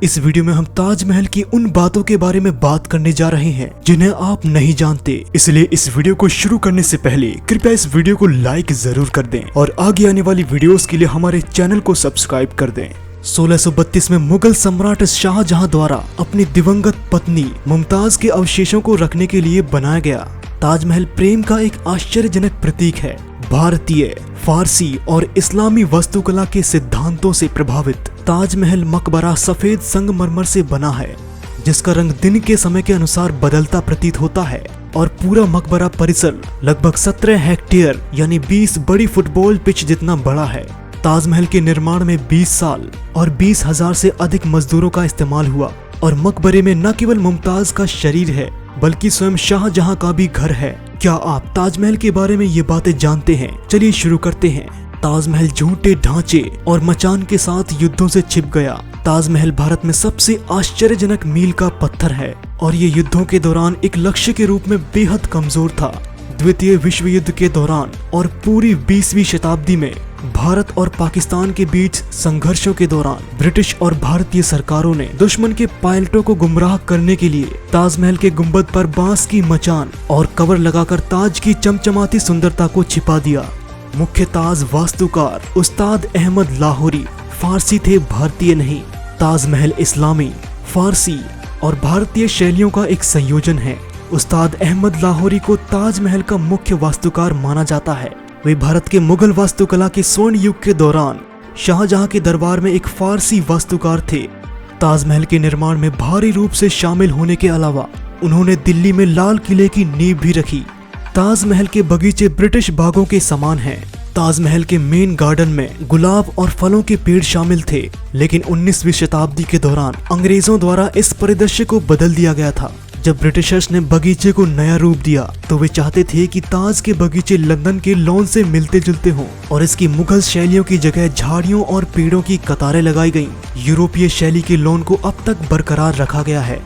इस वीडियो में हम ताजमहल की उन बातों के बारे में बात करने जा रहे हैं जिन्हें आप नहीं जानते। इसलिए इस वीडियो को शुरू करने से पहले कृपया इस वीडियो को लाइक जरूर कर दें और आगे आने वाली वीडियोस के लिए हमारे चैनल को सब्सक्राइब कर दें। 1632 में मुगल सम्राट शाहजहां द्वारा अपनी दिवंगत पत्नी मुमताज के अवशेषों को रखने के लिए बनाया गया ताजमहल प्रेम का एक आश्चर्यजनक प्रतीक है। भारतीय, फारसी और इस्लामी वास्तुकला के सिद्धांतों से प्रभावित ताजमहल मकबरा सफेद संगमरमर से बना है, जिसका रंग दिन के समय के अनुसार बदलता प्रतीत होता है और पूरा मकबरा परिसर लगभग 17 हेक्टेयर यानी 20 बड़ी फुटबॉल पिच जितना बड़ा है। ताजमहल के निर्माण में 20 साल और 20,000 से अधिक मजदूरों का इस्तेमाल हुआ और मकबरे में न केवल मुमताज का शरीर है बल्कि स्वयं शाहजहां का भी घर है। क्या आप ताजमहल के बारे में ये बातें जानते हैं? चलिए शुरू करते हैं। ताजमहल झूठे ढांचे और मचान के साथ युद्धों से छिप गया। ताजमहल भारत में सबसे आश्चर्यजनक मील का पत्थर है और ये युद्धों के दौरान एक लक्ष्य के रूप में बेहद कमजोर था। द्वितीय विश्व युद्ध के दौरान और पूरी 20वीं शताब्दी में भारत और पाकिस्तान के बीच संघर्षों के दौरान ब्रिटिश और भारतीय सरकारों ने दुश्मन के पायलटों को गुमराह करने के लिए ताजमहल के गुंबद पर बांस की मचान और कवर लगाकर ताज की चमचमाती सुंदरता को छिपा दिया। मुख्य ताज वास्तुकार उस्ताद अहमद लाहौरी फारसी थे, भारतीय नहीं। ताजमहल इस्लामी, फारसी और भारतीय शैलियों का एक संयोजन है। उस्ताद अहमद लाहौरी को ताजमहल का मुख्य वास्तुकार माना जाता है। वे भारत के मुगल वास्तुकला के स्वर्ण युग के दौरान शाहजहां के दरबार में एक फारसी वास्तुकार थे। ताजमहल के निर्माण में भारी रूप से शामिल होने के अलावा उन्होंने दिल्ली में लाल किले की नींव भी रखी। ताजमहल के बगीचे ब्रिटिश बागों के समान हैं। ताजमहल के मेन गार्डन में गुलाब और फलों के पेड़ शामिल थे, लेकिन 19वीं शताब्दी के दौरान अंग्रेजों द्वारा इस परिदृश्य को बदल दिया गया था। जब ब्रिटिशर्स ने बगीचे को नया रूप दिया तो वे चाहते थे कि ताज के बगीचे लंदन के लॉन से मिलते जुलते हों और इसकी मुगल शैलियों की जगह झाड़ियों और पेड़ों की कतारें लगाई गईं। यूरोपीय शैली के लॉन को अब तक बरकरार रखा गया है।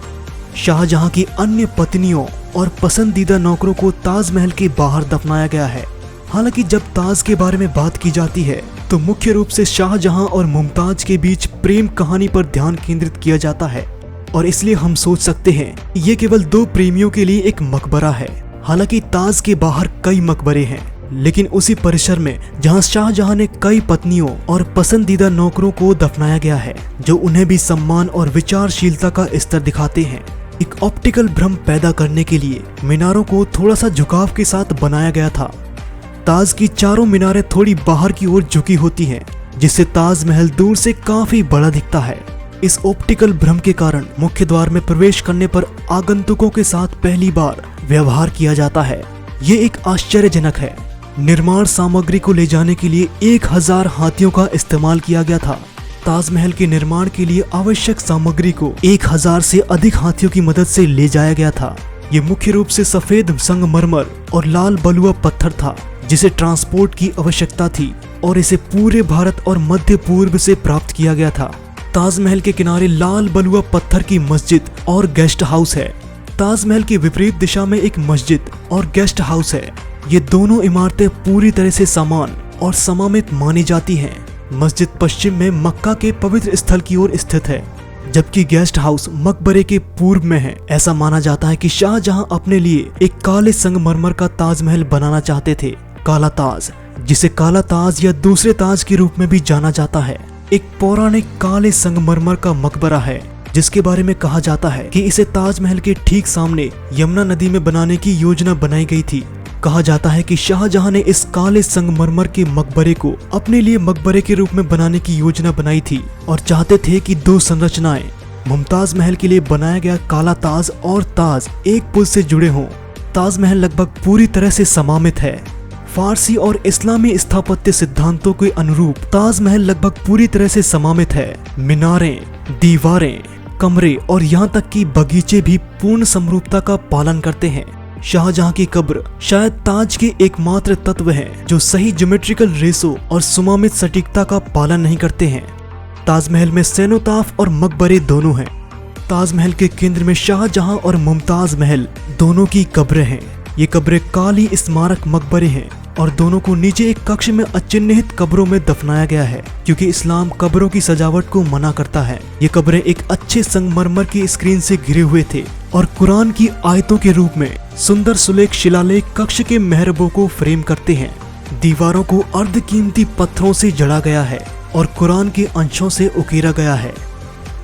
शाहजहां की अन्य पत्नियों और पसंदीदा नौकरों को ताजमहल के बाहर दफनाया गया है। हालांकि जब ताज के बारे में बात की जाती है तो मुख्य रूप से शाहजहां और मुमताज के बीच प्रेम कहानी पर ध्यान केंद्रित किया जाता है और इसलिए हम सोच सकते हैं ये केवल दो प्रेमियों के लिए एक मकबरा है। हालांकि ताज के बाहर कई मकबरे हैं, लेकिन उसी परिसर में जहां शाहजहां ने कई पत्नियों और पसंदीदा नौकरों को दफनाया गया है, जो उन्हें भी सम्मान और विचारशीलता का स्तर दिखाते हैं। एक ऑप्टिकल भ्रम पैदा करने के लिए मीनारों को थोड़ा सा झुकाव के साथ बनाया गया था। ताज की चारों मीनारें थोड़ी बाहर की ओर झुकी होती हैं, जिससे ताजमहल दूर से काफी बड़ा दिखता है। इस ऑप्टिकल भ्रम के कारण मुख्य द्वार में प्रवेश करने पर आगंतुकों के साथ पहली बार व्यवहार किया जाता है। ये एक आश्चर्यजनक है। निर्माण सामग्री को ले जाने के लिए 1000 हाथियों का इस्तेमाल किया गया था। ताजमहल के निर्माण के लिए आवश्यक सामग्री को 1000 से अधिक हाथियों की मदद से ले जाया गया था। ये मुख्य रूप से सफेद संगमरमर और लाल बलुआ पत्थर था, जिसे ट्रांसपोर्ट की आवश्यकता थी और इसे पूरे भारत और मध्य पूर्व से प्राप्त किया गया था। ताजमहल के किनारे लाल बलुआ पत्थर की मस्जिद और गेस्ट हाउस है। ताजमहल के विपरीत दिशा में एक मस्जिद और गेस्ट हाउस है। ये दोनों इमारतें पूरी तरह से समान और समामित मानी जाती हैं। मस्जिद पश्चिम में मक्का के पवित्र स्थल की ओर स्थित है, जबकि गेस्ट हाउस मकबरे के पूर्व में है। ऐसा माना जाता है कि शाहजहां अपने लिए एक काले संगमरमर का ताजमहल बनाना चाहते थे। काला ताज, जिसे काला ताज या दूसरे ताज के रूप में भी जाना जाता है, एक पौराणिक काले संगमरमर का मकबरा है, जिसके बारे में कहा जाता है कि इसे ताजमहल के ठीक सामने यमुना नदी में बनाने की योजना बनाई गई थी। कहा जाता है कि शाहजहां ने इस काले संगमरमर के मकबरे को अपने लिए मकबरे के रूप में बनाने की योजना बनाई थी और चाहते थे कि दो संरचनाएं मुमताज महल के लिए बनाया गया काला ताज और ताज एक पुल से जुड़े हों। ताजमहल लगभग पूरी तरह से समामित है। फारसी और इस्लामी स्थापत्य सिद्धांतों के अनुरूप ताजमहल लगभग पूरी तरह से समामित है। मीनारें, दीवारें, कमरे और यहाँ तक कि बगीचे भी पूर्ण समरूपता का पालन करते हैं। शाहजहां की कब्र शायद ताज के एकमात्र तत्व हैं जो सही ज्योमेट्रिकल रेशो और सुमामित सटीकता का पालन नहीं करते हैं। ताजमहल में सेनोताफ और मकबरे दोनों हैं। ताजमहल के केंद्र में शाहजहां और मुमताज महल दोनों की कब्रें हैं। ये कब्रें काली स्मारक मकबरे हैं और दोनों को नीचे एक कक्ष में अचिन्हित कब्रों में दफनाया गया है, क्योंकि इस्लाम कब्रों की सजावट को मना करता है। ये कब्रें एक अच्छे संगमरमर की स्क्रीन से घिरे हुए थे और कुरान की आयतों के रूप में सुंदर सुलेख शिलालेख कक्ष के मेहरबों को फ्रेम करते हैं। दीवारों को अर्धकीमती पत्थरों से जड़ा गया है और कुरान के अंशों से उकेरा गया है।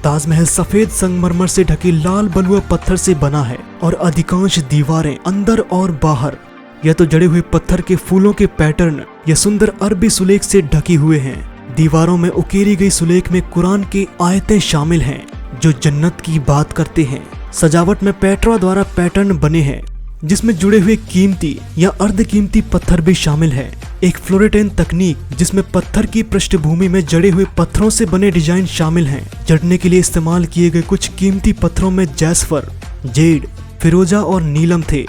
ताजमहल सफेद संगमरमर से ढके लाल बलुआ पत्थर से बना है और अधिकांश दीवारें अंदर और बाहर या तो जड़े हुए पत्थर के फूलों के पैटर्न या सुंदर अरबी सुलेख से ढकी हुए हैं। दीवारों में उकेरी गई सुलेख में कुरान की आयतें शामिल हैं जो जन्नत की बात करते हैं। सजावट में पेट्रा द्वारा पैटर्न बने हैं जिसमें जुड़े हुए कीमती या अर्धकीमती पत्थर भी शामिल है। एक फ्लोरेटेन तकनीक जिसमें पत्थर की पृष्ठभूमि में जड़े हुए पत्थरों से बने डिजाइन शामिल हैं। जड़ने के लिए इस्तेमाल किए गए कुछ कीमती पत्थरों में जैस्फर, जेड, फिरोजा और नीलम थे।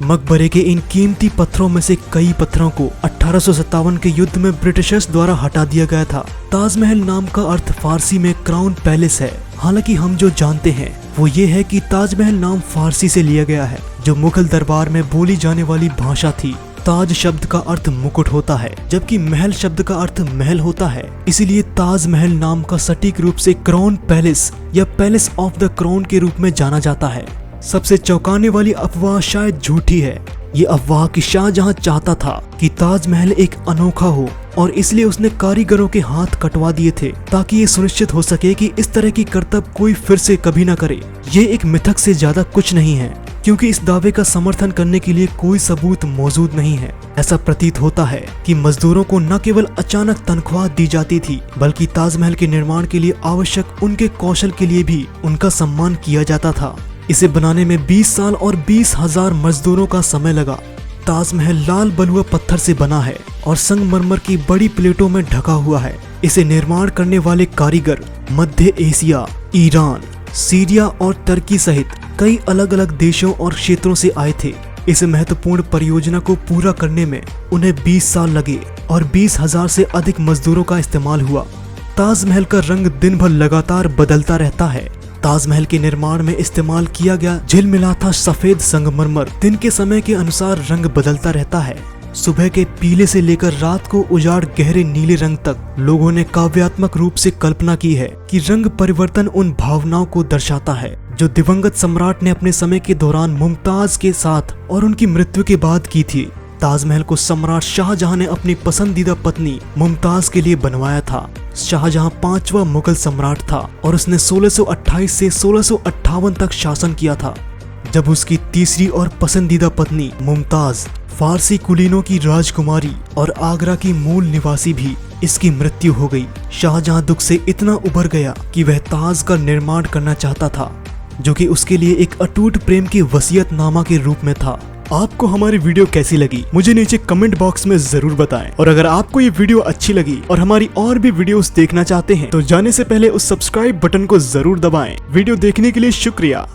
मकबरे के इन कीमती पत्थरों में से कई पत्थरों को 1857 के युद्ध में ब्रिटिशर्स द्वारा हटा दिया गया था। ताजमहल नाम का अर्थ फारसी में क्राउन पैलेस है। हालांकि हम जो जानते हैं वो ये है कि ताजमहल नाम फारसी से लिया गया है, जो मुगल दरबार में बोली जाने वाली भाषा थी। ताज शब्द का अर्थ मुकुट होता है, जबकि महल शब्द का अर्थ महल होता है। इसीलिए ताजमहल नाम का सटीक रूप से क्राउन पैलेस या पैलेस ऑफ द क्राउन के रूप में जाना जाता है। सबसे चौंकाने वाली अफवाह शायद झूठी है। ये अफवाह कि शाहजहां चाहता था कि ताजमहल एक अनोखा हो और इसलिए उसने कारीगरों के हाथ कटवा दिए थे ताकि ये सुनिश्चित हो सके कि इस तरह की करतब कोई फिर से कभी ना करे। ये एक मिथक से ज्यादा कुछ नहीं है, क्योंकि इस दावे का समर्थन करने के लिए कोई सबूत मौजूद नहीं है। ऐसा प्रतीत होता है कि मजदूरों को न केवल अचानक तनख्वाह दी जाती थी, बल्कि ताजमहल के निर्माण के लिए आवश्यक उनके कौशल के लिए भी उनका सम्मान किया जाता था। इसे बनाने में 20 साल और 20,000 मजदूरों का समय लगा। ताजमहल लाल बलुआ पत्थर से बना है और संगमरमर की बड़ी प्लेटों में ढका हुआ है। इसे निर्माण करने वाले कारीगर मध्य एशिया, ईरान, सीरिया और तुर्की सहित कई अलग अलग देशों और क्षेत्रों से आए थे। इस महत्वपूर्ण परियोजना को पूरा करने में उन्हें 20 साल लगे और 20,000 से अधिक मजदूरों का इस्तेमाल हुआ। ताजमहल का रंग दिन भर लगातार बदलता रहता है। ताजमहल के निर्माण में इस्तेमाल किया गया झिलमिलाता सफेद संगमरमर दिन के समय के अनुसार रंग बदलता रहता है। सुबह के पीले से लेकर रात को उजाड़ गहरे नीले रंग तक लोगों ने काव्यात्मक रूप से कल्पना की है कि रंग परिवर्तन उन भावनाओं को दर्शाता है जो दिवंगत सम्राट ने अपने समय के दौरान मुमताज के साथ और उनकी मृत्यु के बाद की थी। ताजमहल को सम्राट शाहजहां ने अपनी पसंदीदा पत्नी मुमताज के लिए बनवाया था। शाहजहां 5वां मुगल सम्राट था और उसने 1628 से 1658 तक शासन किया था, जब उसकी तीसरी और पसंदीदा पत्नी मुमताज फारसी कुलीनों की राजकुमारी और आगरा की मूल निवासी भी इसकी मृत्यु हो गई। शाहजहां दुख से इतना उभर गया कि वह ताज का निर्माण करना चाहता था, जो कि उसके लिए एक अटूट प्रेम की वसीयतनामा के रूप में था। आपको हमारी वीडियो कैसी लगी मुझे नीचे कमेंट बॉक्स में जरूर बताएं, और अगर आपको ये वीडियो अच्छी लगी और हमारी और भी वीडियोस देखना चाहते हैं तो जाने से पहले उस सब्सक्राइब बटन को जरूर दबाएं। वीडियो देखने के लिए शुक्रिया।